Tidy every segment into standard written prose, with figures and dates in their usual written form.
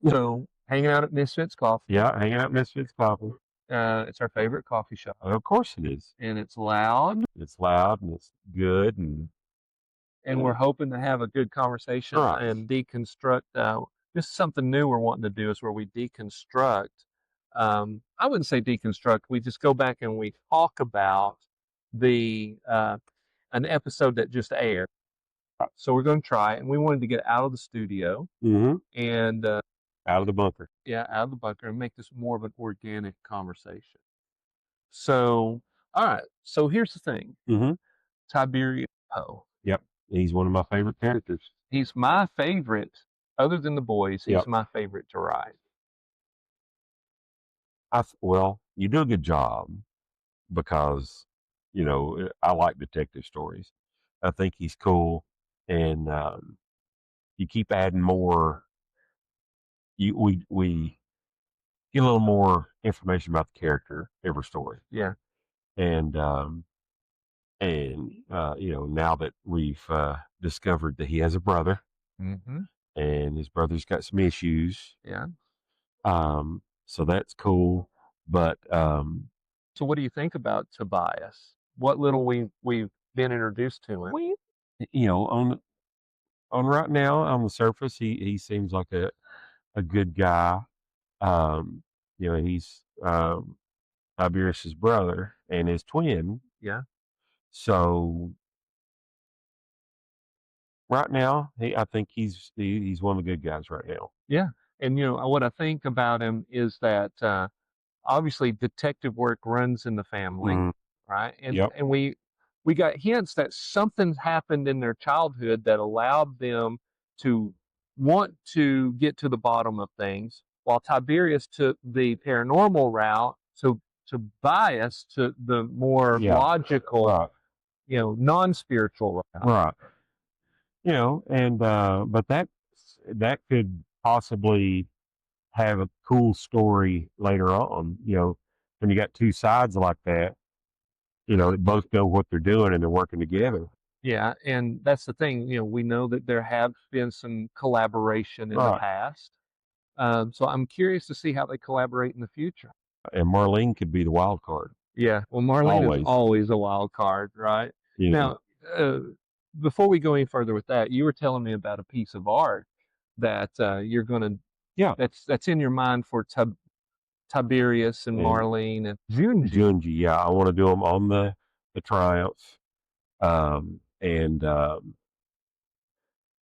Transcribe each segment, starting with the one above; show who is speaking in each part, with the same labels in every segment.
Speaker 1: So hanging out at Misfits Coffee.
Speaker 2: Yeah, hanging out at Misfits Coffee.
Speaker 1: It's our favorite coffee shop,
Speaker 2: Of course it is.
Speaker 1: and it's loud.
Speaker 2: It's loud and it's good
Speaker 1: And we're hoping to have a good conversation
Speaker 2: right.
Speaker 1: and deconstruct. Just something new we're wanting to do is where we deconstruct. I wouldn't say deconstruct. We just go back and we talk about the an episode that just aired. So we're going to try it, and we wanted to get out of the studio and
Speaker 2: out of the bunker.
Speaker 1: Yeah, out of the bunker and make this more of an organic conversation. So, all right. So here's the thing. Tiberius Poe.
Speaker 2: Yep. He's one of my favorite characters.
Speaker 1: He's my favorite, other than the boys, he's my favorite to write.
Speaker 2: Well, you do a good job because, you know, I like detective stories. I think he's cool. And you keep adding more. We get a little more information about the character every story.
Speaker 1: Yeah.
Speaker 2: And you know, now that we've discovered that he has a brother, and his brother's got some issues.
Speaker 1: Yeah.
Speaker 2: So that's cool. But
Speaker 1: so what do you think about Tobias? What little we've been introduced to him?
Speaker 2: You know, on right now on the surface, he seems like a good guy. You know, he's Tiberius's brother and his twin.
Speaker 1: Yeah.
Speaker 2: So right now, I think he's one of the good guys right now.
Speaker 1: Yeah. And, you know, what I think about him is that obviously detective work runs in the family, right? And, and we got hints that something happened in their childhood that allowed them to want to get to the bottom of things, while Tiberius took the paranormal route, so Tobias took the more logical, you know, non-spiritual route.
Speaker 2: Right. You know, and but that could possibly have a cool story later on. You know, when you got two sides like that, you know, that both know what they're doing and they're working together.
Speaker 1: Yeah, and that's the thing. You know, we know that there have been some collaboration in the past. So I'm curious to see how they collaborate in the future.
Speaker 2: And Marlene could be the wild card.
Speaker 1: Yeah, well, Marlene is always a wild card, right?
Speaker 2: Yeah.
Speaker 1: Now, before we go any further with that, you were telling me about a piece of art that you're going to, that's in your mind for Tiberius and Marlene and Junji.
Speaker 2: Junji, yeah, I want to do them on the Triumph, and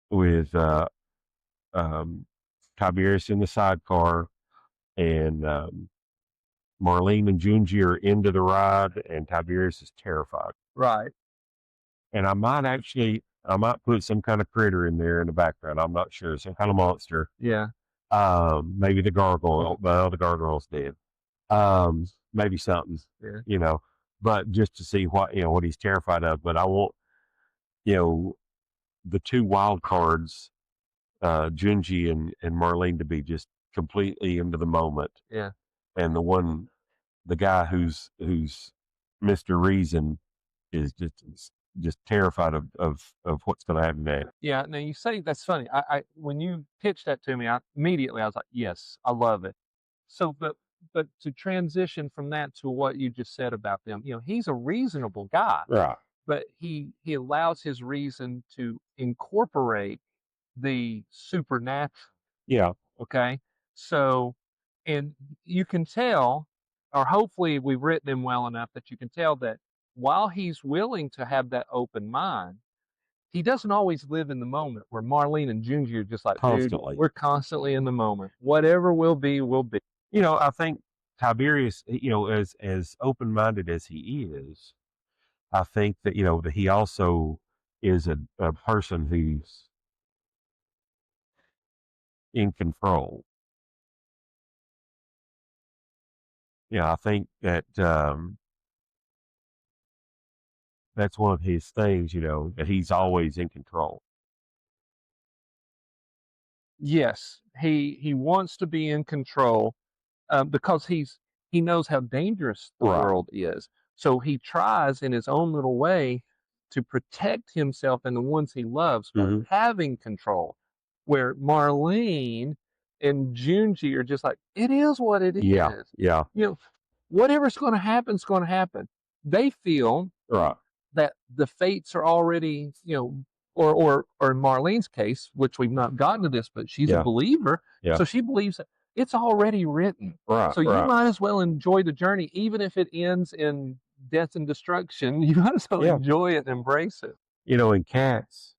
Speaker 2: with Tiberius in the sidecar, and Marlene and Junji are into the ride, and Tiberius is terrified.
Speaker 1: Right.
Speaker 2: And I might put some kind of critter in there in the background. I'm not sure, some kind of monster.
Speaker 1: Yeah.
Speaker 2: Maybe the gargoyle. Well, the gargoyle's dead. Maybe something.
Speaker 1: Yeah.
Speaker 2: You know, but just to see what he's terrified of. But I want, you know, the two wild cards, Junji and Marlene, to be just completely into the moment.
Speaker 1: Yeah.
Speaker 2: And the guy who's Mr. Reason is just terrified of what's going to happen next.
Speaker 1: Yeah. Now you say that's funny. I when you pitched that to me, immediately I was like, yes, I love it. So, but to transition from that to what you just said about them, you know, he's a reasonable guy,
Speaker 2: right?
Speaker 1: But he allows his reason to incorporate the supernatural.
Speaker 2: Yeah.
Speaker 1: Okay. So, and you can tell, or hopefully we've written him well enough that you can tell that while he's willing to have that open mind, he doesn't always live in the moment, where Marlene and Junji are just like,
Speaker 2: constantly.
Speaker 1: Dude, we're constantly in the moment. Whatever will be, will be.
Speaker 2: You know, I think Tiberius, you know, as open-minded as he is, I think that, you know, that he also is a person who's in control. Yeah, I think that that's one of his things, you know, that he's always in control.
Speaker 1: Yes, he wants to be in control because he knows how dangerous the world is. So he tries in his own little way to protect himself and the ones he loves by having control. Where Marlene and Junji are just like, it is what it is.
Speaker 2: Yeah.
Speaker 1: Whatever's going to happen is going to happen. They feel that the fates are already, or in Marlene's case, which we've not gotten to this, but she's a believer, so she believes that it's already written. So you might as well enjoy the journey, even if it ends in death and destruction. You might as well enjoy it and embrace it.
Speaker 2: In cats,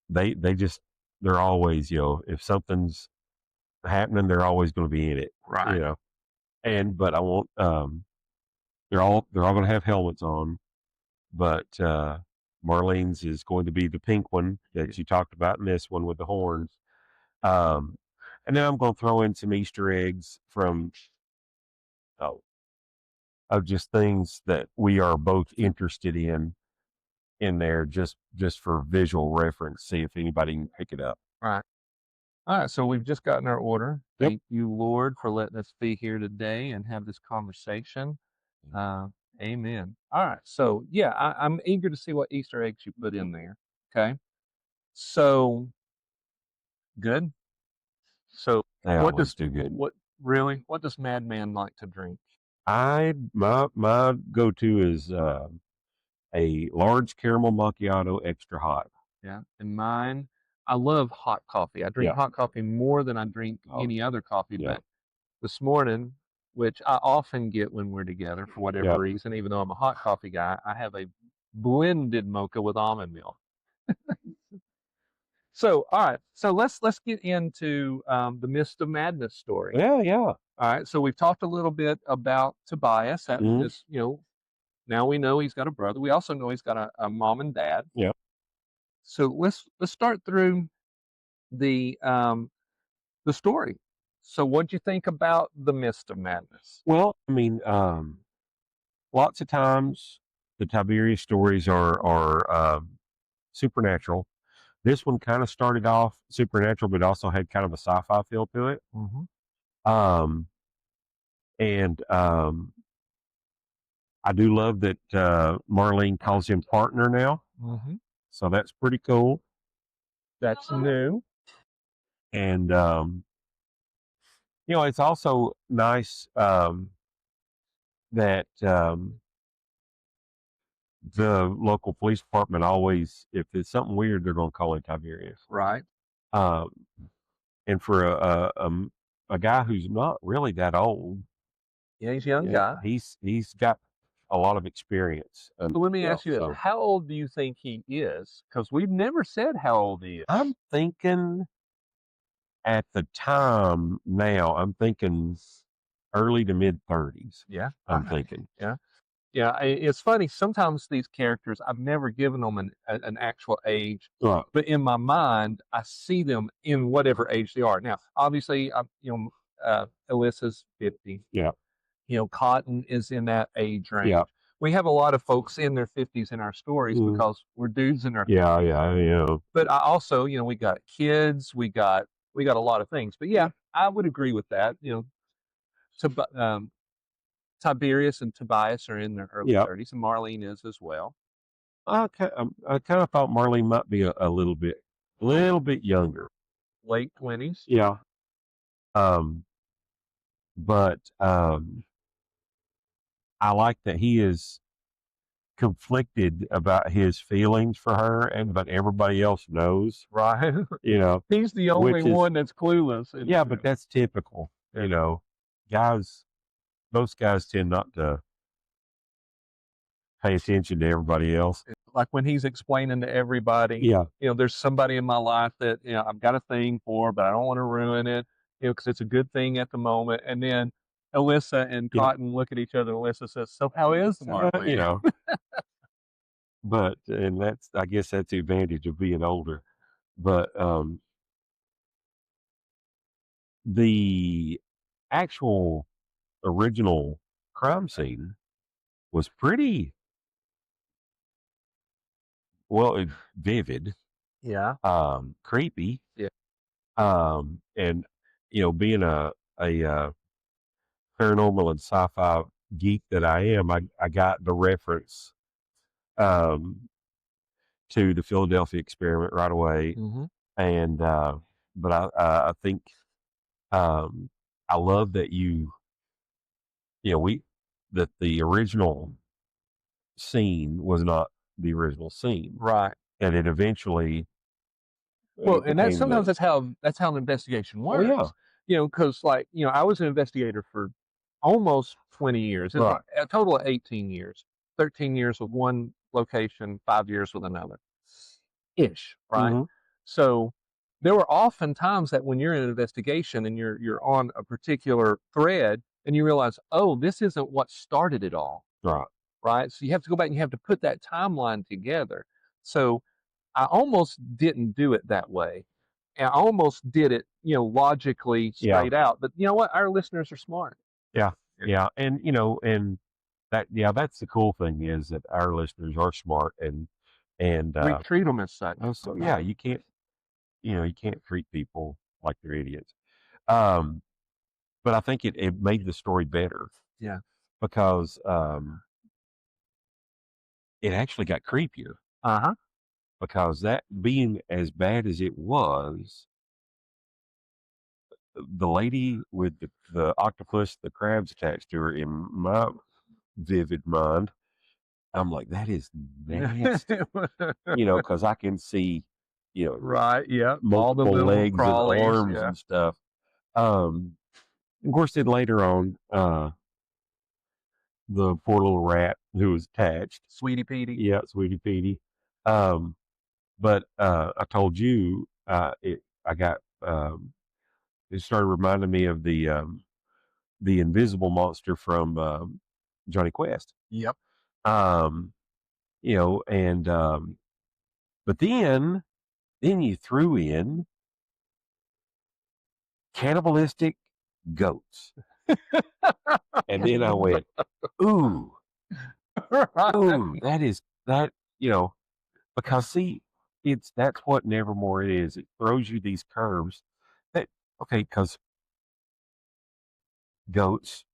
Speaker 2: they're always, if something's happening, they're always going to be in it,
Speaker 1: right?
Speaker 2: But I won't. They're all going to have helmets on, but Marlene's is going to be the pink one that you talked about in this one with the horns. And then I'm going to throw in some Easter eggs from of just things that we are both interested in there, just for visual reference. See if anybody can pick it up.
Speaker 1: Right. All right. So we've just gotten our order.
Speaker 2: Yep.
Speaker 1: Thank you, Lord, for letting us be here today and have this conversation. Amen. All right. So yeah, I'm eager to see what Easter eggs you put in there. Okay. So good. So what does Madman like to drink?
Speaker 2: My go-to is a large caramel macchiato, extra hot.
Speaker 1: Yeah, and mine, I love hot coffee. I drink hot coffee more than I drink any other coffee. But this morning, which I often get when we're together for whatever reason, even though I'm a hot coffee guy, I have a blended mocha with almond milk. So, all right. So let's get into the Mist of Madness story.
Speaker 2: Yeah.
Speaker 1: All right. So we've talked a little bit about Tobias. That is, now we know he's got a brother. We also know he's got a mom and dad.
Speaker 2: Yeah.
Speaker 1: So let's start through the story. So what'd you think about the Mist of Madness?
Speaker 2: Well, I mean, lots of times the Tiberius stories are supernatural. This one kind of started off supernatural, but also had kind of a sci-fi feel to it.
Speaker 1: Mm-hmm.
Speaker 2: I do love that Marlene calls him partner now.
Speaker 1: Mm-hmm.
Speaker 2: So that's pretty cool.
Speaker 1: That's new.
Speaker 2: And, it's also nice that the local police department always, if it's something weird, they're going to call it Tiberius.
Speaker 1: Right.
Speaker 2: And for a guy who's not really that old.
Speaker 1: Yeah, he's a young guy.
Speaker 2: He's got a lot of experience.
Speaker 1: So let me ask you this. How old do you think he is? Because we've never said how old he is.
Speaker 2: I'm thinking at the time now, I'm thinking early to mid 30s.
Speaker 1: Yeah.
Speaker 2: I'm thinking.
Speaker 1: Yeah. Yeah. It's funny. Sometimes these characters, I've never given them an actual age.
Speaker 2: Right.
Speaker 1: But in my mind, I see them in whatever age they are. Now, obviously, Alyssa's 50.
Speaker 2: Yeah.
Speaker 1: Cotton is in that age range.
Speaker 2: Yeah.
Speaker 1: We have a lot of folks in their 50s in our stories because we're dudes in our 50s.
Speaker 2: Yeah.
Speaker 1: But I also, we got kids, we got a lot of things. But yeah, I would agree with that. Tiberius and Tobias are in their early 30s, and Marlene is as well.
Speaker 2: I kind of thought Marlene might be a little bit younger,
Speaker 1: late 20s.
Speaker 2: Yeah. But I like that he is conflicted about his feelings for her, but everybody else knows.
Speaker 1: Right. He's the only one that's clueless.
Speaker 2: Yeah, but that's typical. Guys, most guys tend not to pay attention to everybody else.
Speaker 1: Like when he's explaining to everybody, there's somebody in my life that, I've got a thing for, but I don't want to ruin it, because it's a good thing at the moment. And then Alyssa and Cotton look at each other, and Alyssa says, so how is Marlene?
Speaker 2: But, and I guess that's the advantage of being older. But the actual original crime scene was pretty vivid.
Speaker 1: Yeah.
Speaker 2: Creepy.
Speaker 1: Yeah.
Speaker 2: And being a paranormal and sci-fi geek that I am, I got the reference to the Philadelphia experiment right away.
Speaker 1: Mm-hmm.
Speaker 2: And but I think I love that that the original scene was not the original scene,
Speaker 1: right?
Speaker 2: And it eventually
Speaker 1: Well, and that's
Speaker 2: became
Speaker 1: sometimes
Speaker 2: the.
Speaker 1: that's how an investigation
Speaker 2: Oh yeah,
Speaker 1: works. Because I was an investigator for almost 20 years. It's
Speaker 2: right.
Speaker 1: a total of 18 years, 13 years with one location, 5 years with another, ish, right?
Speaker 2: Mm-hmm.
Speaker 1: So there were often times that when you're in an investigation and you're on a particular thread and you realize, oh, this isn't what started it all,
Speaker 2: Right.
Speaker 1: right? So you have to go back and you have to put that timeline together. So I almost didn't do it that way. I almost did it, logically
Speaker 2: Yeah.
Speaker 1: straight out. But you know what? Our listeners are smart.
Speaker 2: Yeah. Yeah. And and that's the cool thing is that our listeners are smart and
Speaker 1: We treat them as such.
Speaker 2: so yeah, you can't treat people like they're idiots. Um, but I think it made the story better.
Speaker 1: Yeah.
Speaker 2: Because it actually got creepier.
Speaker 1: Uh-huh.
Speaker 2: Because that being as bad as it was, the lady with the octopus, the crabs attached to her, in my vivid mind, I'm like, that is nasty. Because I can see,
Speaker 1: Right. Yeah. All the
Speaker 2: multiple
Speaker 1: little
Speaker 2: legs and
Speaker 1: crawlies.
Speaker 2: arms
Speaker 1: Yeah.
Speaker 2: and stuff. Of course, then later on, the poor little rat who was attached.
Speaker 1: Sweetie Petey.
Speaker 2: Yeah, Sweetie Petey. But I told you, I got, it started reminding me of the invisible monster from Johnny Quest.
Speaker 1: Yep.
Speaker 2: Um, and but then you threw in cannibalistic goats, and then I went, ooh, ooh, that because see, that's what Nevermore it is. It throws you these curves that okay, because goats,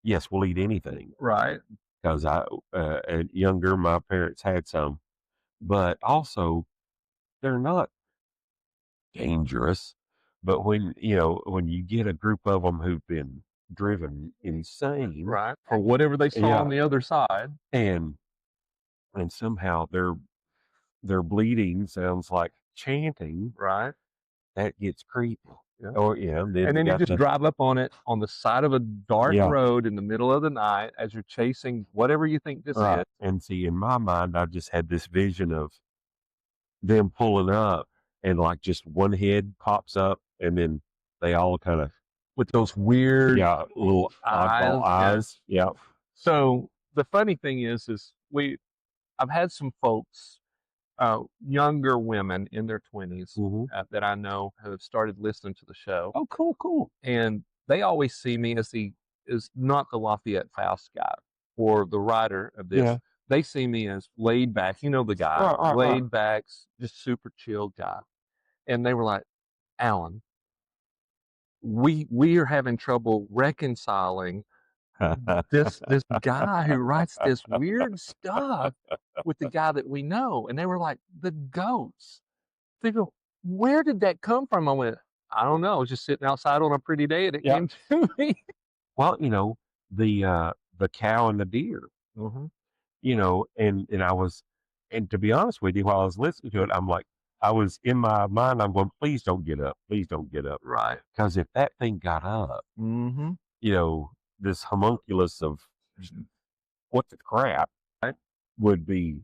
Speaker 2: yes, will eat anything.
Speaker 1: Right.
Speaker 2: Because younger, my parents had some, but also they're not dangerous. But when you get a group of them who've been driven insane,
Speaker 1: Right. For whatever they saw on the other side,
Speaker 2: and somehow their bleeding sounds like chanting,
Speaker 1: right?
Speaker 2: that gets creepy.
Speaker 1: Yeah.
Speaker 2: Or
Speaker 1: and then you just drive up on it on the side of a dark road in the middle of the night as you're chasing whatever you think this is.
Speaker 2: And see, in my mind, I just had this vision of them pulling up and like just one head pops up and then they all kind of
Speaker 1: with those weird
Speaker 2: little oddball eyes. Yeah.
Speaker 1: So the funny thing is I've had some folks, younger women in their 20s that I know have started listening to the show.
Speaker 2: Oh, cool.
Speaker 1: And they always see me as not the Lafayette Faust guy or the writer of this. Yeah. They see me as laid back, the guy, laid back, just super chill guy. And they were like, Alan, we are having trouble reconciling this guy who writes this weird stuff with the guy that we know. And they were like, the goats. They go, where did that come from? I went, I don't know. I was just sitting outside on a pretty day and it came to me.
Speaker 2: Well, the cow and the deer, and I was, and to be honest with you, while I was listening to it, I'm like, I was in my mind, I'm going, please don't get up. Please don't get up.
Speaker 1: Right.
Speaker 2: Because if that thing got up, this homunculus of what the crap would be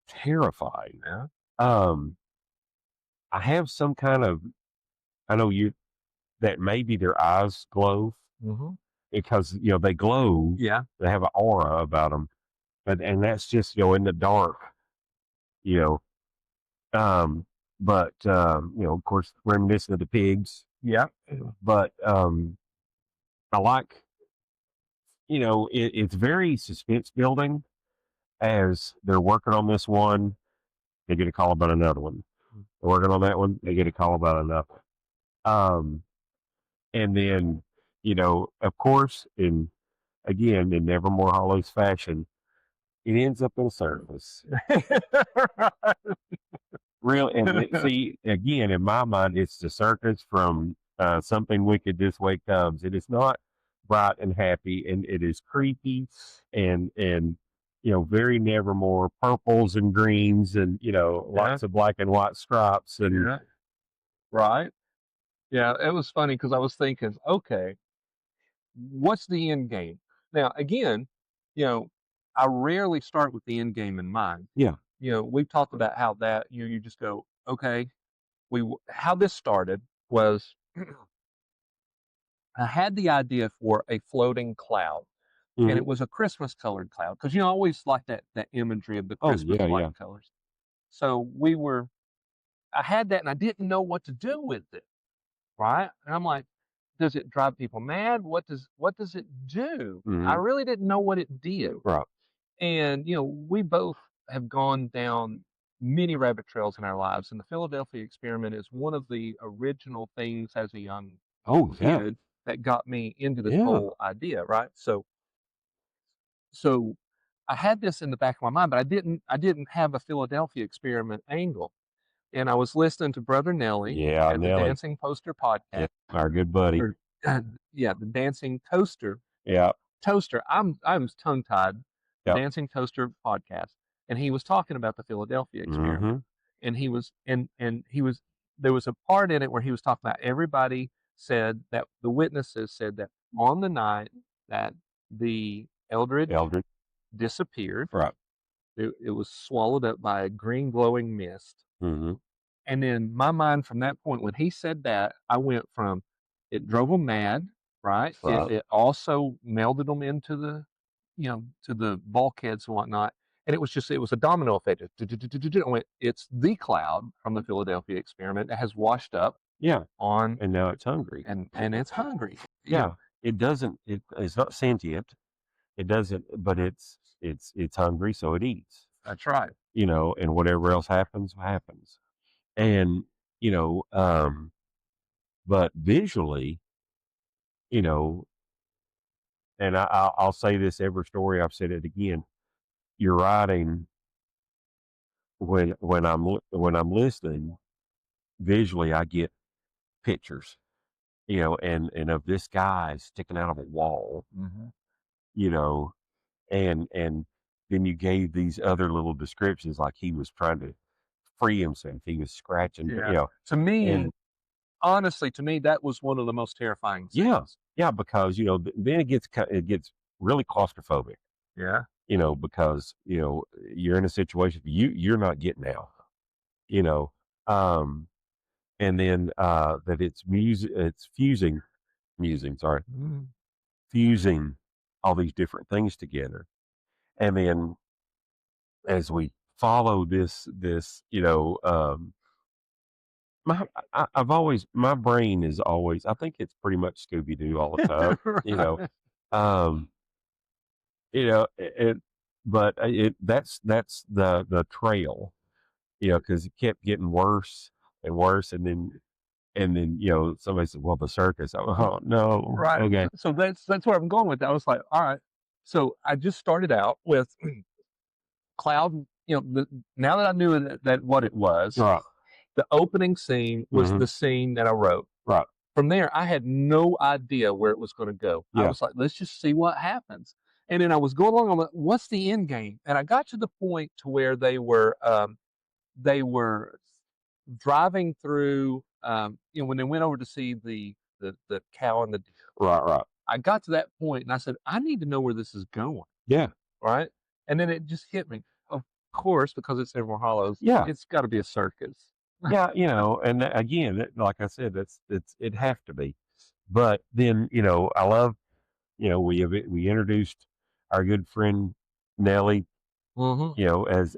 Speaker 2: terrifying.
Speaker 1: Yeah.
Speaker 2: I have some kind of, I know that maybe their eyes glow because, they glow.
Speaker 1: Yeah.
Speaker 2: They have an aura about them. And that's just, in the dark, but, of course, reminiscent of the pigs.
Speaker 1: Yeah.
Speaker 2: But I like, it's very suspense building as they're working on this one. They get a call about another one. They're working on that one. They get a call about another one. And then, of course, in Nevermore Hollow's fashion, it ends up in a service. Really, and see, again, in my mind, it's the circus from Something Wicked This Way Comes. It is not bright and happy, and it is creepy and very Nevermore, purples and greens, and lots of black and white stripes, and
Speaker 1: right. Yeah, it was funny because I was thinking, okay, what's the end game? Now, again, you know, I rarely start with the end game in mind.
Speaker 2: yeah,
Speaker 1: We've talked about how that you just go, okay, how this started was I had the idea for a floating cloud, and
Speaker 2: hmm
Speaker 1: it was a Christmas colored cloud because I always like that imagery of the
Speaker 2: oh
Speaker 1: Christmas
Speaker 2: yeah,
Speaker 1: light
Speaker 2: yeah,
Speaker 1: colors. So I had that, and I didn't know what to do with it, right? And I'm like, does it drive people mad? What does it do? I
Speaker 2: hmm
Speaker 1: really didn't know what it did.
Speaker 2: right,
Speaker 1: And we both have gone down many rabbit trails in our lives, and the Philadelphia experiment is one of the original things as a young
Speaker 2: oh yeah,
Speaker 1: kid that got me into this
Speaker 2: yeah,
Speaker 1: whole idea, right? So I had this in the back of my mind, but I didn't have a Philadelphia experiment angle. And I was listening to Brother Nelly
Speaker 2: yeah,
Speaker 1: at the
Speaker 2: Nelly,
Speaker 1: Dancing Poster
Speaker 2: yeah,
Speaker 1: podcast,
Speaker 2: our good buddy,
Speaker 1: or yeah, the Dancing
Speaker 2: yeah,
Speaker 1: Toaster. I'm tongue tied. The
Speaker 2: yeah,
Speaker 1: Dancing Toaster podcast, and he was talking about the Philadelphia experiment,
Speaker 2: hmm
Speaker 1: and he was there was a part in it where he was talking about everybody said that the witnesses said that on the night that the Eldred
Speaker 2: Eldred,
Speaker 1: disappeared,
Speaker 2: right,
Speaker 1: it was swallowed up by a green glowing mist.
Speaker 2: hmm
Speaker 1: And then my mind from that point, when he said that, I went from it drove them mad, right? It
Speaker 2: right,
Speaker 1: it also melded them into to the bulkheads and whatnot. And it was a domino effect. I went, it's the cloud from the Philadelphia experiment that has washed up
Speaker 2: yeah,
Speaker 1: on
Speaker 2: and now it's hungry.
Speaker 1: and it's hungry.
Speaker 2: Yeah, it doesn't. It's not sentient. It doesn't, but it's hungry, so it eats.
Speaker 1: That's right.
Speaker 2: And whatever else happens, happens. And you know, um, but visually, you know, and I'll say this every story. I've said it again. You're writing when I'm listening. Visually, I get pictures. And of this guy sticking out of a wall.
Speaker 1: Hmm.
Speaker 2: You know, and then you gave these other little descriptions like he was trying to free himself. He was scratching,
Speaker 1: Yeah. To me,
Speaker 2: and
Speaker 1: honestly, to me, that was one of the most terrifying
Speaker 2: yeah,
Speaker 1: scenes.
Speaker 2: yeah, because then it gets really claustrophobic.
Speaker 1: Yeah.
Speaker 2: Because you're in a situation you're not getting out. You know, um, and then that it's music, it's
Speaker 1: Mm.
Speaker 2: fusing all these different things together, and then as we follow this I've always my brain is always, I think it's pretty much Scooby Doo all the time. you know
Speaker 1: Right.
Speaker 2: um it but that's the trail, because it kept getting worse and worse, and then somebody said, well, the circus. Oh no,
Speaker 1: Right.
Speaker 2: okay,
Speaker 1: So that's where I'm going with that. I was like, all right. So I just started out with cloud. Now that I knew that what it was,
Speaker 2: right,
Speaker 1: the opening scene was
Speaker 2: hmm
Speaker 1: the scene that I wrote.
Speaker 2: right,
Speaker 1: From there, I had no idea where it was going to go. I
Speaker 2: yeah,
Speaker 1: was like, let's just see what happens. And then I was going along. I'm like, what's the end game? And I got to the point to where they were driving through. When they went over to see the cow and the deer.
Speaker 2: right, right,
Speaker 1: I got to that point and I said, I need to know where this is going,
Speaker 2: yeah,
Speaker 1: right? And then it just hit me. Of course, because it's Emerald Hollows,
Speaker 2: yeah,
Speaker 1: it's got to be a circus.
Speaker 2: yeah, and again, like I said, it have to be. But then, I love, we introduced our good friend Nelly,
Speaker 1: Hmm.
Speaker 2: as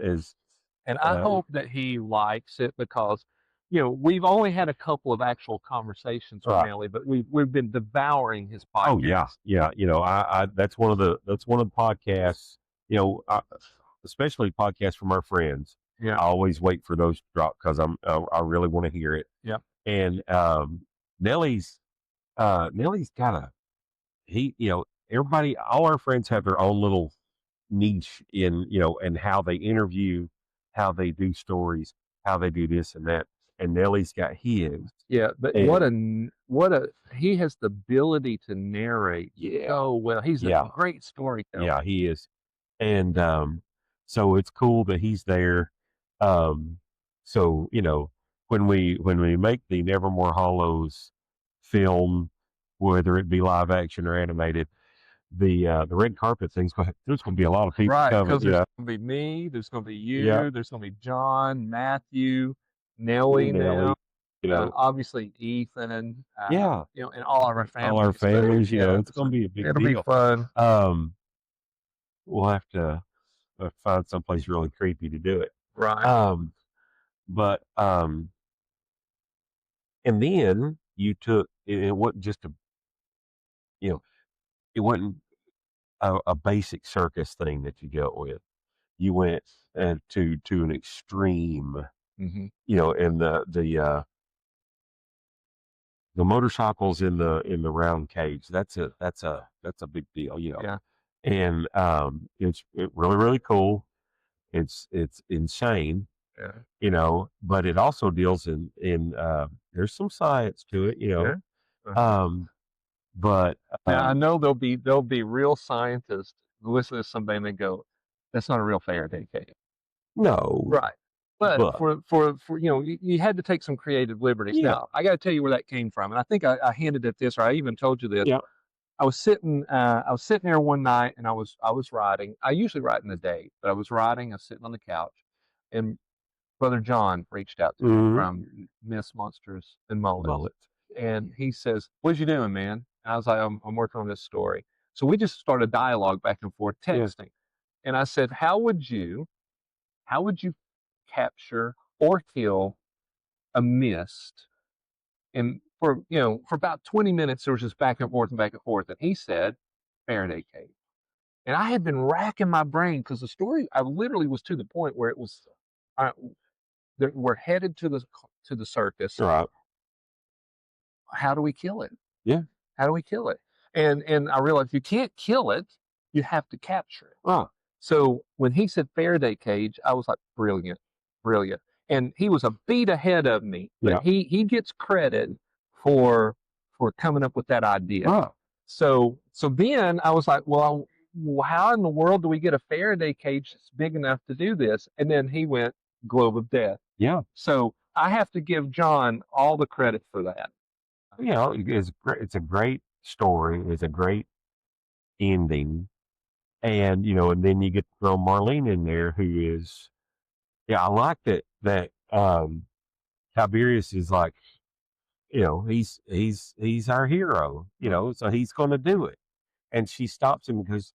Speaker 1: And I hope that he likes it because, we've only had a couple of actual conversations with
Speaker 2: right.
Speaker 1: Nelly, but we've been devouring his
Speaker 2: Oh yeah,
Speaker 1: podcast.
Speaker 2: yeah. I that's one of the podcasts. Especially podcasts from our friends.
Speaker 1: Yeah.
Speaker 2: I always wait for those to drop because I really want to hear it.
Speaker 1: Yeah.
Speaker 2: And Nelly's Nelly's got everybody, all our friends have their own little niche in and how they interview, how they do stories. how they do this and that. And Nellie's got his.
Speaker 1: Yeah, but he has the ability to narrate so well. He's a great storyteller.
Speaker 2: Yeah, he is. And so it's cool that he's there. So when we make the Nevermore Hollows film, whether it be live action or animated, the red carpet thing's there's going to be a lot of people coming.
Speaker 1: Because there's going to be me, there's going to be you, there's going to be John, Matthew, Nellie now, obviously Ethan, and and all of our families.
Speaker 2: All our families, it's going to be a big deal.
Speaker 1: It'll be fun.
Speaker 2: We'll have to find someplace really creepy to do it.
Speaker 1: Right.
Speaker 2: But and then you took it wasn't just it wasn't a basic circus thing that you dealt with. You went to an extreme, and the motorcycles in the round cage. That's a big deal,
Speaker 1: Yeah.
Speaker 2: And it's really, really cool. It's insane, but it also deals in there's some science to it,
Speaker 1: Yeah.
Speaker 2: But
Speaker 1: now, I know there'll be real scientists who listen to somebody and they go, "That's not a real Faraday cage."
Speaker 2: No,
Speaker 1: right. But for you had to take some creative liberties.
Speaker 2: Yeah.
Speaker 1: Now, I got to tell you where that came from, and I think I hinted at this, or I even told you this.
Speaker 2: Yeah.
Speaker 1: I was sitting there one night, and I was riding. I usually ride in the day, but I was riding. I was sitting on the couch, and Brother John reached out to me from Miss Monsters and Mullets. And he says, "What you doing, man?" And I was like, I'm working on this story." So we just started dialogue back and forth, texting. And I said, how would you capture or kill a mist? And for about 20 minutes, there was just back and forth and back and forth. And he said, Faraday cage. And I had been racking my brain because the story, I literally was to the point where it was, we're headed to the circus.
Speaker 2: Right.
Speaker 1: How do we kill it?
Speaker 2: Yeah.
Speaker 1: How do we kill it? And I realized you can't kill it. You have to capture it.
Speaker 2: Right.
Speaker 1: So when he said Faraday cage, I was like, brilliant. And he was a beat ahead of me, but he gets credit for coming up with that idea.
Speaker 2: Right.
Speaker 1: So then I was like, well, how in the world do we get a Faraday cage that's big enough to do this? And then he went Globe of Death.
Speaker 2: Yeah.
Speaker 1: So I have to give John all the credit for that.
Speaker 2: It's a great story. It's a great ending. And, and then you get to throw Marlene in there, who is, I like that Tiberius is like, he's our hero, so he's going to do it. And she stops him because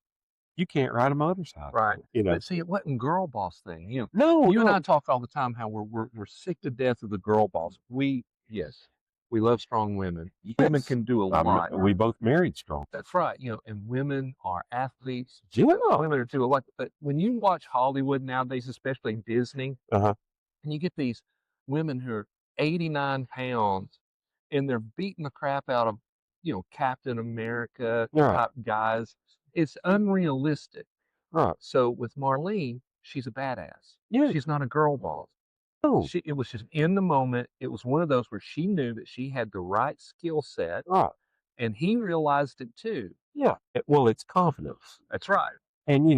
Speaker 2: you can't ride a motorcycle.
Speaker 1: Right. But see, it wasn't girl boss thing.
Speaker 2: No,
Speaker 1: you and I talk all the time how we're sick to death of the girl boss. We love strong women. Yes. Women can do a lot.
Speaker 2: We both married strong.
Speaker 1: That's right. And women are athletes.
Speaker 2: Yeah.
Speaker 1: Women are too a lot. But when you watch Hollywood nowadays, especially Disney, and you get these women who are 89 pounds and they're beating the crap out of, Captain America type guys. It's unrealistic.
Speaker 2: Right.
Speaker 1: So with Marlene, she's a badass.
Speaker 2: Yeah.
Speaker 1: She's not a girl boss.
Speaker 2: No.
Speaker 1: It was just in the moment. It was one of those where she knew that she had the right skill set.
Speaker 2: Right.
Speaker 1: And he realized it too.
Speaker 2: Yeah. Well, it's confidence.
Speaker 1: That's right.
Speaker 2: And,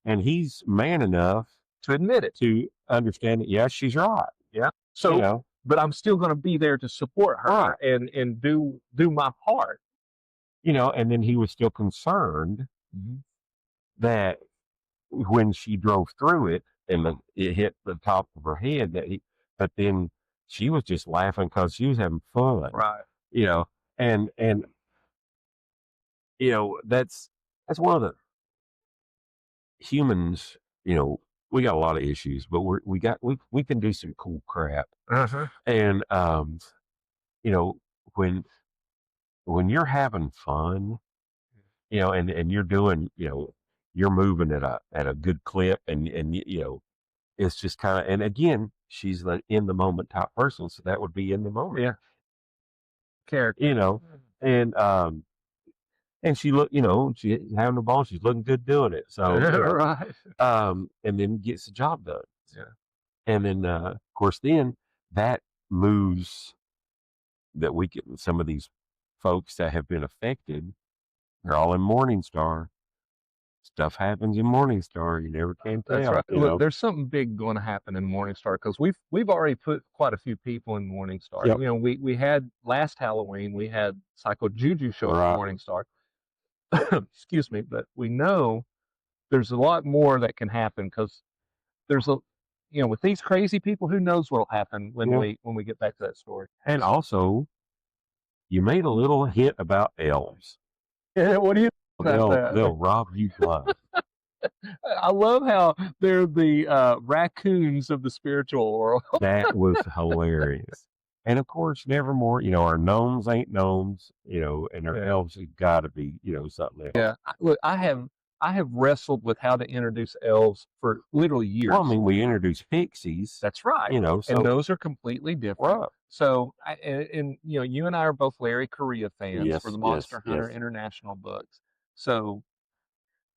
Speaker 2: and he's man enough
Speaker 1: to admit it,
Speaker 2: to understand that, yes, she's right.
Speaker 1: Yeah. So, but I'm still going to be there to support her and do my part.
Speaker 2: And then he was still concerned that when she drove through it and it hit the top of her head, but then she was just laughing because she was having fun.
Speaker 1: Right.
Speaker 2: And that's one of the humans, we got a lot of issues, but we can do some cool crap. And, when you're having fun, and you're doing, you're moving at a good clip and it's just kind of, and again, she's the in the moment type person. So that would be in the moment.
Speaker 1: Yeah. Character.
Speaker 2: And she look, she having the ball, she's looking good doing it. So,
Speaker 1: right.
Speaker 2: And then gets the job done.
Speaker 1: Yeah.
Speaker 2: And then, of course, then that moves that we get some of these folks that have been affected. They're all in Morningstar. Stuff happens in Morningstar. You never can
Speaker 1: That's right.
Speaker 2: tell, you
Speaker 1: Look,
Speaker 2: know.
Speaker 1: there's something big going to happen in Morningstar because we've already put quite a few people in Morningstar.
Speaker 2: Yep.
Speaker 1: You know, we had last Halloween we had Psycho Juju show up at
Speaker 2: Right.
Speaker 1: Morningstar. Excuse me, but we know there's a lot more that can happen because there's a you know with these crazy people, who knows what'll happen
Speaker 2: Yeah.
Speaker 1: when we get back to that story.
Speaker 2: And also, you made a little hint about elves.
Speaker 1: Yeah, what do you think about that?
Speaker 2: They'll rob you blind.
Speaker 1: I love how they're the raccoons of the spiritual world.
Speaker 2: That was hilarious. And of course, Nevermore, you know, our gnomes ain't gnomes, you know, and our
Speaker 1: Yeah.
Speaker 2: elves have got to be, you know, something else.
Speaker 1: Yeah, look, I have wrestled with how to introduce elves for literally years.
Speaker 2: Well, I mean, we introduced pixies.
Speaker 1: That's right.
Speaker 2: You know, so
Speaker 1: and those are completely different.
Speaker 2: right.
Speaker 1: So, and you know, you and I are both Larry Correa fans
Speaker 2: Yes,
Speaker 1: for the
Speaker 2: yes,
Speaker 1: Monster Hunter
Speaker 2: yes.
Speaker 1: International books. So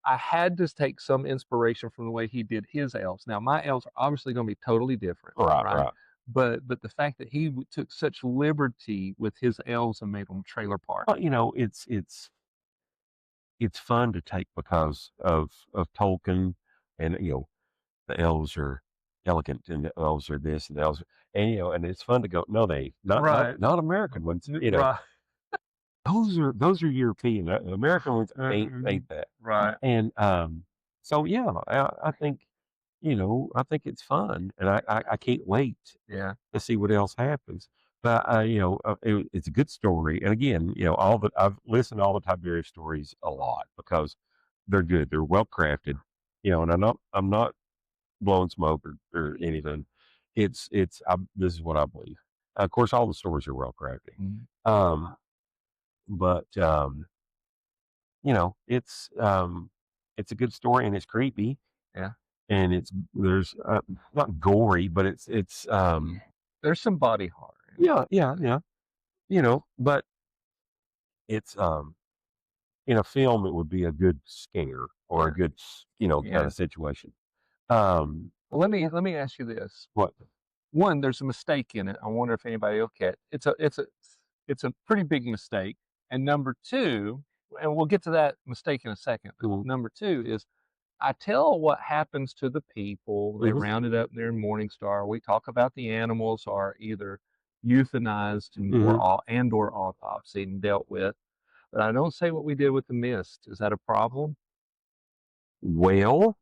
Speaker 1: I had to take some inspiration from the way he did his elves. Now, my elves are obviously going to be totally different,
Speaker 2: Right,
Speaker 1: right?
Speaker 2: right.
Speaker 1: But the fact that he took such liberty with his elves and made them trailer park.
Speaker 2: Well, you know, it's fun to take because of Tolkien, and you know, the elves are elegant, and the elves are this, and the elves, and you know, and it's fun to go. No, they
Speaker 1: Right.
Speaker 2: not American ones. You know,
Speaker 1: Right.
Speaker 2: those are European. American ones ain't that.
Speaker 1: Right.
Speaker 2: And so yeah, I think, you know, I think it's fun, and I can't wait
Speaker 1: Yeah.
Speaker 2: to see what else happens. But you know, it's a good story, and again, you know, I've listened to all the Tiberius stories a lot because they're good, they're well crafted, you know, and I'm not blowing smoke or anything. This is what I believe. Of course, all the stories are well crafted.
Speaker 1: Mhm.
Speaker 2: But you know, it's a good story, and it's creepy,
Speaker 1: Yeah.
Speaker 2: and there's not gory, but
Speaker 1: There's some body horror.
Speaker 2: yeah, you know, but it's in a film it would be a good scare or a good, you know, kind
Speaker 1: Yeah.
Speaker 2: of situation. Um,
Speaker 1: Well, let me ask you this.
Speaker 2: what?
Speaker 1: One, there's a mistake in it. I wonder if anybody will catch. It's a pretty big mistake. And number two, and we'll get to that mistake in a second. But
Speaker 2: Mhm.
Speaker 1: number two is I tell what happens to the people. They
Speaker 2: Mhm.
Speaker 1: rounded up there in Morningstar. We talk about the animals are either euthanized
Speaker 2: Mhm.
Speaker 1: or autopsied and dealt with. But I don't say what we did with the mist. Is that a problem?
Speaker 2: Well,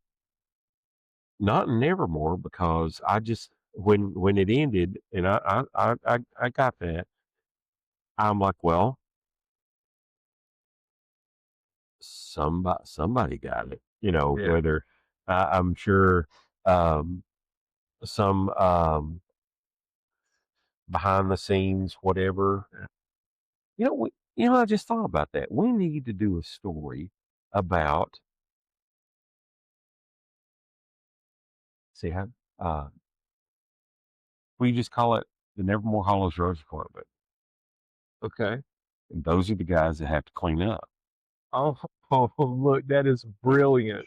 Speaker 2: not in Nevermore, because I just when it ended, and I got that. I'm like, well, somebody got it, you know,
Speaker 1: Yeah.
Speaker 2: whether I'm sure um, some behind the scenes, whatever. You know, you know, I just thought about that. We need to do a story about, see how, uh, we just call it the Nevermore Hollows Road Department.
Speaker 1: Okay.
Speaker 2: And those are the guys that have to clean up.
Speaker 1: Oh, oh, look, that is brilliant.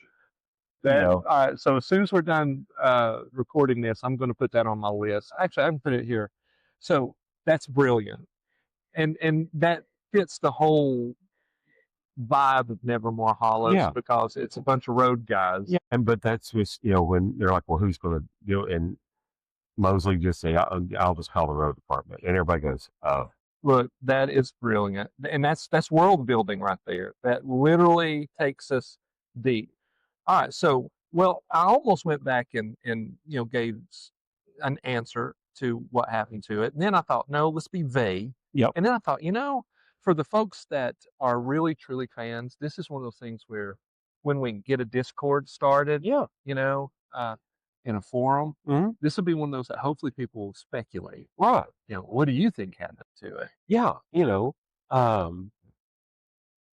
Speaker 2: You know,
Speaker 1: All right. So as soon as we're done recording this, I'm going to put that on my list. Actually, I can put it here. So that's brilliant, and that fits the whole vibe of Nevermore Hollows
Speaker 2: yeah,
Speaker 1: because it's a bunch of road guys.
Speaker 2: yeah. And but that's just, you know, when they're like, well, who's going to do it? And Mosley just say, I'll just call the road department, and everybody goes, oh,
Speaker 1: Look, that is brilliant, and that's world building right there. That literally takes us deep. All right, so well, I almost went back and you know gave an answer to what happened to it. And then I thought, no, let's be vague.
Speaker 2: yep,
Speaker 1: And then I thought, you know, for the folks that are really truly fans, this is one of those things where when we get a Discord started,
Speaker 2: yeah,
Speaker 1: you know, in a forum,
Speaker 2: hmm,
Speaker 1: this will be one of those that hopefully people will speculate.
Speaker 2: right,
Speaker 1: You know, what do you think happened to it?
Speaker 2: yeah, you know, um,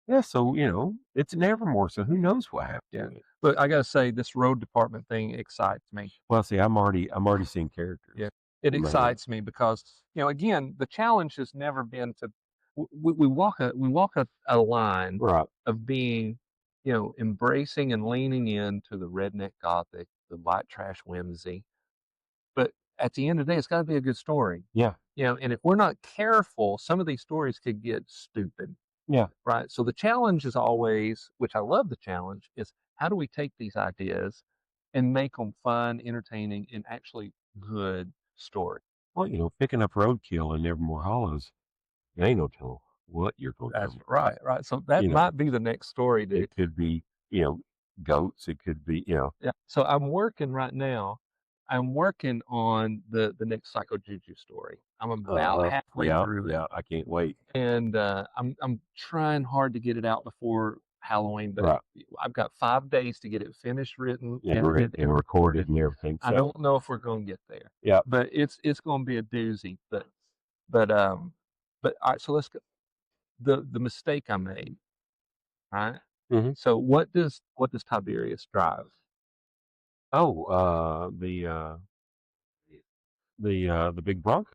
Speaker 2: yeah. So you know, it's Nevermore, so who knows what happened
Speaker 1: Yeah.
Speaker 2: to it?
Speaker 1: But I gotta say, this road department thing excites me.
Speaker 2: Well, see, I'm already seeing characters.
Speaker 1: Yeah, it
Speaker 2: In my head.
Speaker 1: excites me because you know, again, the challenge has never been to we walk a line
Speaker 2: Right.
Speaker 1: of being, you know, embracing and leaning into the redneck gothic, the white trash whimsy, but at the end of the day, it's got to be a good story.
Speaker 2: Yeah.
Speaker 1: And if we're not careful, some of these stories could get stupid.
Speaker 2: Yeah.
Speaker 1: Right. So the challenge is always, which I love the challenge, is how do we take these ideas and make them fun, entertaining, and actually good story?
Speaker 2: Well, picking up roadkill in Nevermore Hollows, it ain't no telling what you're going to
Speaker 1: That's
Speaker 2: come across.
Speaker 1: right. So that might be the next story, dude.
Speaker 2: It could be, goats. It could be,
Speaker 1: Yeah. So I'm working right now. I'm working on the next Psycho Juju story. I'm about halfway through it.
Speaker 2: Yeah, I can't wait.
Speaker 1: And I'm trying hard to get it out before Halloween, but
Speaker 2: Right.
Speaker 1: I've got 5 days to get it finished, written,
Speaker 2: and recorded and everything. So.
Speaker 1: I don't know if we're going to get there.
Speaker 2: Yeah.
Speaker 1: But it's going to be a doozy. But all right. So let's go. The mistake I made. All right.
Speaker 2: Mm-hmm.
Speaker 1: So what does Tiberius drive?
Speaker 2: Oh, the big Bronco.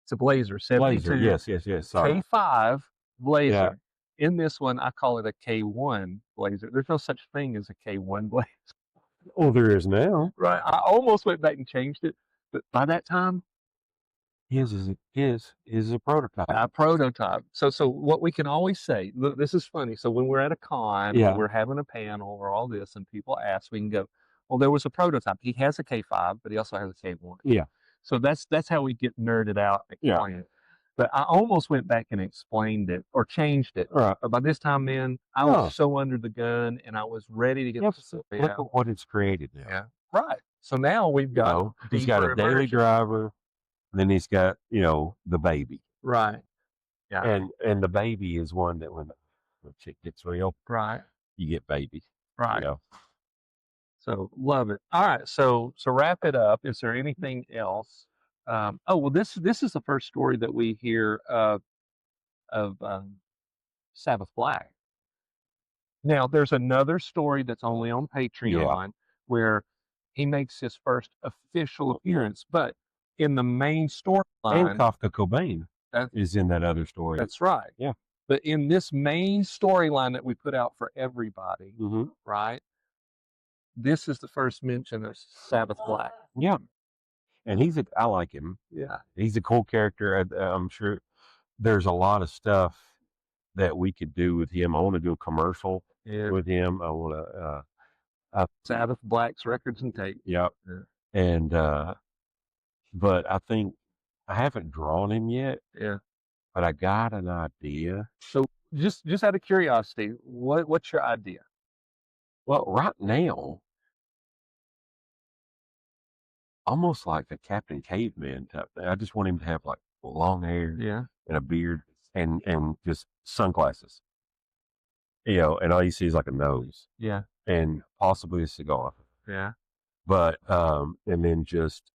Speaker 1: It's a Blazer, 72.
Speaker 2: Blazer. Yes. Sorry.
Speaker 1: K5 Blazer.
Speaker 2: Yeah.
Speaker 1: In this one, I call it a K1 Blazer. There's no such thing as a K1 Blazer.
Speaker 2: Oh, there is now.
Speaker 1: Right. I almost went back and changed it, but by that time,
Speaker 2: his is a prototype.
Speaker 1: A prototype. So what we can always say, look, this is funny. So when we're at a con,
Speaker 2: Yeah.
Speaker 1: or we're having a panel or all this, and people ask, we can go, well, there was a prototype. He has a K5, but he also has a K1.
Speaker 2: Yeah.
Speaker 1: So that's how we get nerded out and explain it. But I almost went back and explained it or changed it.
Speaker 2: Right.
Speaker 1: But by this time, man, I was so under the gun and I was ready to get the story
Speaker 2: Look
Speaker 1: out.
Speaker 2: at what it's created now.
Speaker 1: Yeah. Right. So now we've got
Speaker 2: he's got a daily driver, and then he's got, the baby.
Speaker 1: Right. Yeah.
Speaker 2: And the baby is one that when the chick gets real,
Speaker 1: right,
Speaker 2: you get baby.
Speaker 1: Right. So love it. All right. So wrap it up. Is there anything else? This is the first story that we hear of Sabbath Black. Now there's another story that's only on Patreon where he makes his first official appearance, but in the main storyline,
Speaker 2: and Kafka Cobain is in that other story.
Speaker 1: That's right.
Speaker 2: Yeah.
Speaker 1: But in this main storyline that we put out for everybody, right? This is the first mention of Sabbath Black.
Speaker 2: Yeah. And I like him.
Speaker 1: Yeah.
Speaker 2: He's a cool character. I'm sure there's a lot of stuff that we could do with him. I want to do a commercial with him. I want to,
Speaker 1: Sabbath Black's Records and Tape.
Speaker 2: Yep. Yeah. And, but I think I haven't drawn him yet.
Speaker 1: Yeah.
Speaker 2: But I got an idea.
Speaker 1: So just out of curiosity, what's your idea?
Speaker 2: Well, right now, almost like the Captain Caveman type thing. I just want him to have like long hair, and a beard, and just sunglasses. And all you see is like a nose.
Speaker 1: Yeah.
Speaker 2: And possibly a cigar.
Speaker 1: Yeah.
Speaker 2: But and then just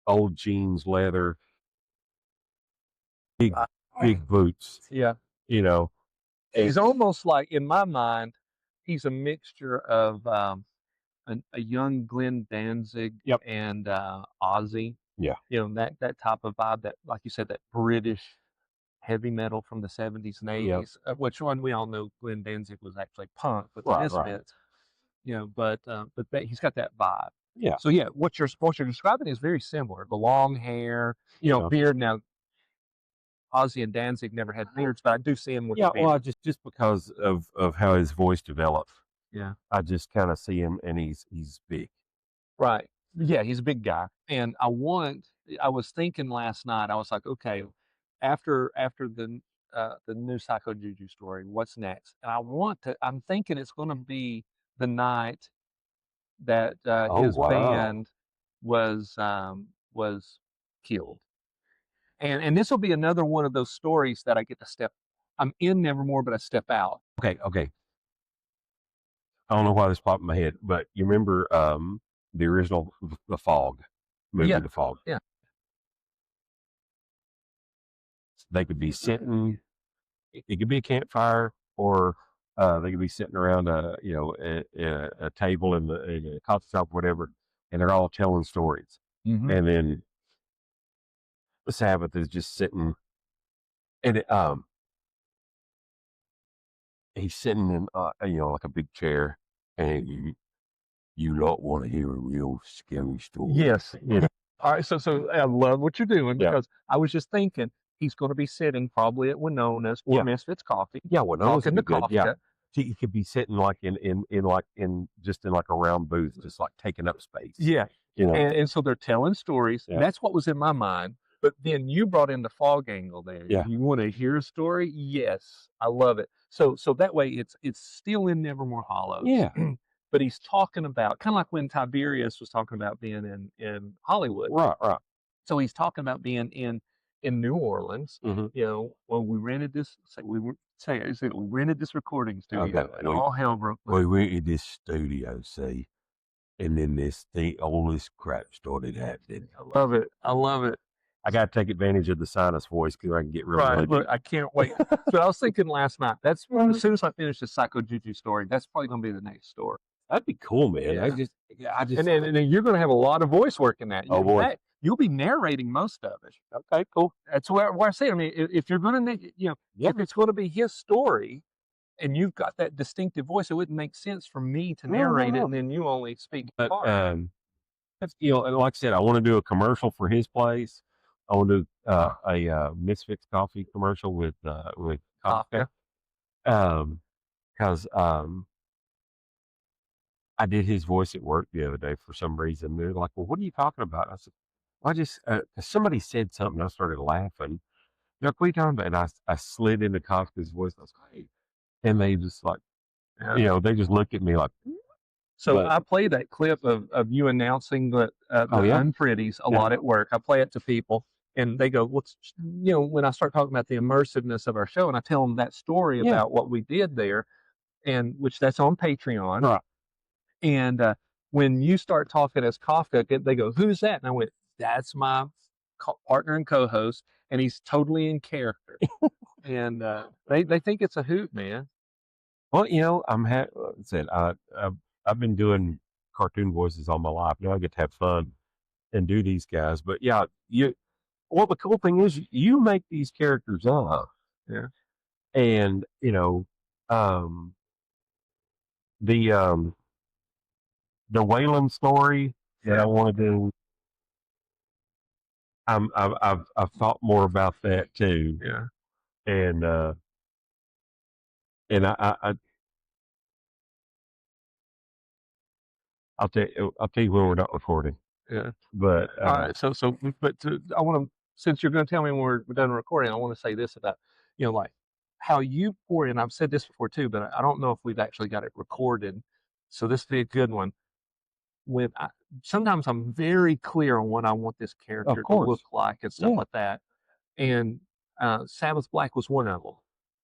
Speaker 2: old jeans, leather, big boots.
Speaker 1: Yeah. He's almost like, in my mind, he's a mixture of a young Glenn Danzig and Ozzy.
Speaker 2: Yeah.
Speaker 1: That type of vibe, that, like you said, that British heavy metal from the 70s and 80s, which one we all know Glenn Danzig was actually punk with the Misfits. But he's got that vibe.
Speaker 2: Yeah.
Speaker 1: So what you're describing is very similar. The long hair, beard. Now, Ozzy and Danzig never had beards, but I do see him with the beard.
Speaker 2: Well, just because of how his voice developed.
Speaker 1: Yeah.
Speaker 2: I just kind of see him, and he's big.
Speaker 1: Right. Yeah, he's a big guy. And I was thinking last night, I was like, okay, after the new Psycho Juju story, what's next? And I'm thinking it's going to be the night that his band was killed. And this will be another one of those stories that I get to I'm in Nevermore, but I step out.
Speaker 2: Okay. I don't know why this popped in my head, but you remember the original The Fog movie, The Fog?
Speaker 1: Yeah.
Speaker 2: They could be sitting. It could be a campfire, or they could be sitting around a table in a coffee shop, whatever, and they're all telling stories.
Speaker 1: Mm-hmm.
Speaker 2: And then the Sabbath is just sitting, and
Speaker 3: he's sitting in, like a big chair, and you don't want to hear a real scary story.
Speaker 1: Yes. All right. So I love what you're doing
Speaker 2: Yeah.
Speaker 1: because I was just thinking he's going to be sitting probably at Winona's or
Speaker 2: Yeah.
Speaker 1: Misfits Coffee.
Speaker 2: Yeah, Winona's
Speaker 1: talking to
Speaker 2: would be good. Yeah.
Speaker 1: Kafka.
Speaker 2: He could be sitting like in just in like a round booth, just like taking up space.
Speaker 1: Yeah.
Speaker 2: You know.
Speaker 1: And so they're telling stories.
Speaker 2: Yeah.
Speaker 1: That's what was in my mind. But then you brought in the fog angle there.
Speaker 2: Yeah.
Speaker 1: You want to hear a story? Yes. I love it. So that way it's still in Nevermore Hollows.
Speaker 2: Yeah.
Speaker 1: But he's talking about kind of like when Tiberius was talking about being in Hollywood.
Speaker 2: Right.
Speaker 1: So he's talking about being in New Orleans.
Speaker 2: Mm-hmm.
Speaker 1: You know, when we rented this, we rented this recording studio, and all hell broke loose.
Speaker 3: We rented this studio, see, and then all this crap started happening.
Speaker 1: I love it. I love it.
Speaker 2: I got to take advantage of the sinus voice because I can get real
Speaker 1: right. Look, I can't wait. But I was thinking last night, that's as soon as I finish the Psycho Juju story, that's probably going to be the next story.
Speaker 2: That'd be cool, man.
Speaker 1: Yeah.
Speaker 2: I just,
Speaker 1: and then you're going to have a lot of voice work in that.
Speaker 2: Oh boy.
Speaker 1: You'll be narrating most of it.
Speaker 2: Okay, cool.
Speaker 1: That's where I say. I mean, if you're going to, if it's going to be his story, and you've got that distinctive voice, it wouldn't make sense for me to narrate it, and then you only speak.
Speaker 2: But that's like I said, I want to do a commercial for his place. I want to do a Misfits Coffee commercial with Kafka. Because I did his voice at work the other day for some reason. They're like, "Well, what are you talking about?" I said, "Well, I just somebody said something." I started laughing. They're like, "What are you talking about?" And I slid into Kafka's voice. I was like, "Hey," and they just like, they just looked at me like.
Speaker 1: So I play that clip of you announcing the Unpretties a lot at work. I play it to people, and they go, "What's when I start talking about the immersiveness of our show, and I tell them that story about what we did there, and which that's on Patreon,
Speaker 2: right?
Speaker 1: And when you start talking as Kafka, they go, "Who's that?" And I went, "That's my partner and co-host, and he's totally in character." And they think it's a hoot, man.
Speaker 2: Well, I've been doing cartoon voices all my life. Now I get to have fun and do these guys. But yeah, well, the cool thing is you make these characters up.
Speaker 1: Yeah.
Speaker 2: And, the Wayland story that I want to do, I've thought more about that too.
Speaker 1: Yeah.
Speaker 2: And I'll tell you when we're not recording.
Speaker 1: Yeah.
Speaker 2: But
Speaker 1: all right. I want to, since you're going to tell me when we're done recording, I want to say this about, like how you pour in. I've said this before too, but I don't know if we've actually got it recorded. So this would be a good one. Sometimes I'm very clear on what I want this character to look like and stuff like that. And Sabbath Black was one of them,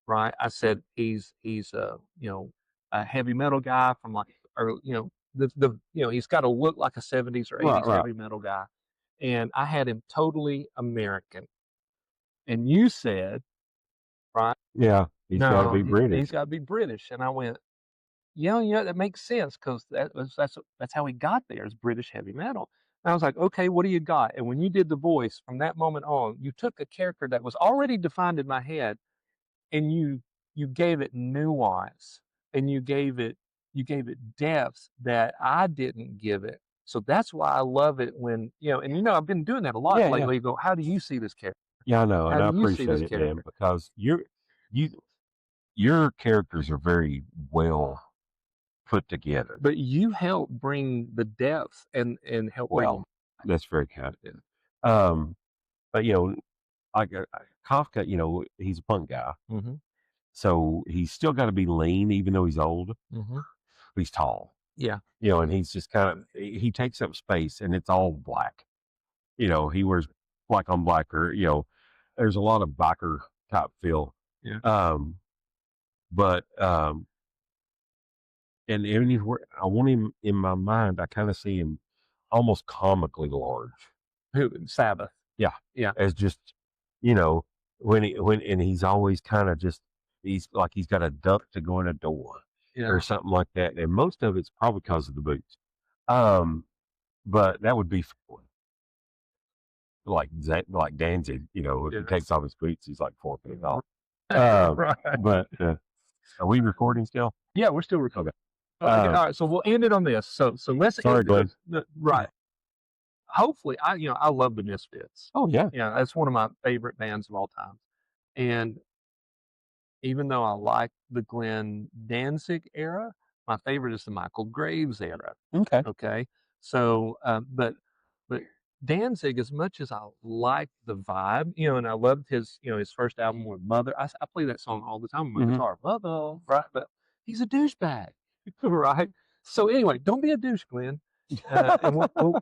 Speaker 1: right? I said he's a heavy metal guy from he's got to look like a 70s or 80s heavy metal guy. And I had him totally American. And you said, right?
Speaker 2: Yeah, he's got to be British.
Speaker 1: He's got to be British. And I went, yeah, that makes sense because that's how he got there, is British heavy metal. And I was like, okay, what do you got? And when you did the voice from that moment on, you took a character that was already defined in my head, and you gave it nuance, and you gave it depth that I didn't give it. So that's why I love it when and I've been doing that a lot lately. Yeah. You go, how do you see this character?
Speaker 2: Yeah, I know, and I appreciate it, man, because your characters are very well put together.
Speaker 1: But you help bring the depth and help bring.
Speaker 2: That's very kind. But like Kafka, he's a punk guy, so he's still got to be lean, even though he's old. He's tall.
Speaker 1: Yeah.
Speaker 2: And he's just he takes up space, and it's all black. He wears black on black, or there's a lot of biker type feel.
Speaker 1: Yeah.
Speaker 2: But and anywhere I want him in my mind, I kind of see him almost comically large.
Speaker 1: Who? Sabbath.
Speaker 2: Yeah. As just when he's always kind of just he's like he's got a duck to go in a door or something like that, and most of it's probably because of the boots. But that would be like Danzig. If he takes off his boots, he's like 4 feet tall.
Speaker 1: Right.
Speaker 2: But Are we recording still?
Speaker 1: Yeah, we're still recording.
Speaker 2: Okay.
Speaker 1: Okay, all right, so we'll end it on this. So let's
Speaker 2: Sorry,
Speaker 1: end
Speaker 2: Glenn.
Speaker 1: right. Hopefully, I love the Misfits.
Speaker 2: Oh yeah.
Speaker 1: Yeah, that's one of my favorite bands of all time. And even though I like the Glenn Danzig era, my favorite is the Michael Graves era.
Speaker 2: Okay.
Speaker 1: Okay, so but Danzig, as much as I like the vibe, and I loved his his first album with Mother. I play that song all the time on my guitar, Mother, right? But he's a douchebag, right? So anyway, don't be a douche, Glenn. And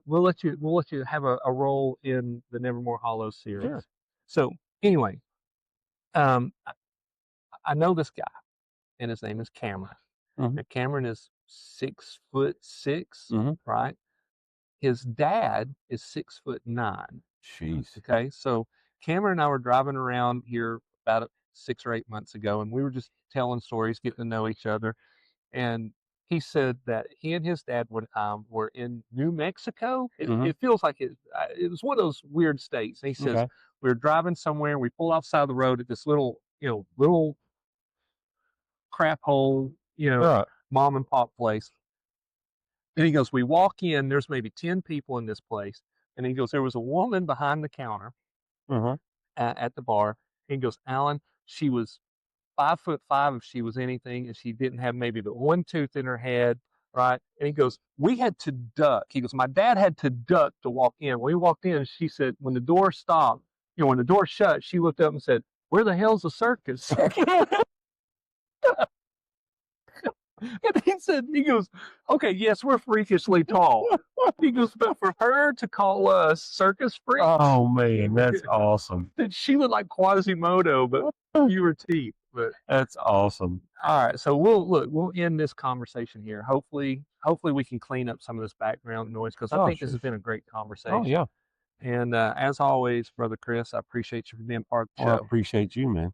Speaker 1: we'll let you have a role in the Nevermore Hollow series.
Speaker 2: Sure.
Speaker 1: So anyway, I know this guy, and his name is Cameron. Now, Cameron is 6'6", right? His dad is 6'9".
Speaker 3: Jeez.
Speaker 1: Okay, so Cameron and I were driving around here about 6 or 8 months ago, and we were just telling stories, getting to know each other. And he said that he and his dad were in New Mexico. It feels like it was one of those weird states. And he says we were driving somewhere, and we pull off side of the road at this little crap hole, mom and pop place. And he goes, we walk in, there's maybe 10 people in this place. And he goes, there was a woman behind the counter at the bar. And he goes, Alan, she was 5'5" if she was anything, and she didn't have maybe but one tooth in her head, right? And he goes, we had to duck. He goes, my dad had to duck to walk in. When we walked in, she said, when the door stopped, when the door shut, she looked up and said, where the hell's the circus? And he goes, okay, yes, we're freakishly tall. He goes, but for her to call us circus freaks.
Speaker 2: Oh man, that's awesome.
Speaker 1: She looked like Quasimodo, but fewer teeth. But
Speaker 2: that's awesome.
Speaker 1: All right, so we'll end this conversation here. Hopefully we can clean up some of this background noise, because I think this has been a great conversation.
Speaker 2: Oh yeah.
Speaker 1: And as always, Brother Chris, I appreciate you for being part of the show.
Speaker 2: I appreciate you, man.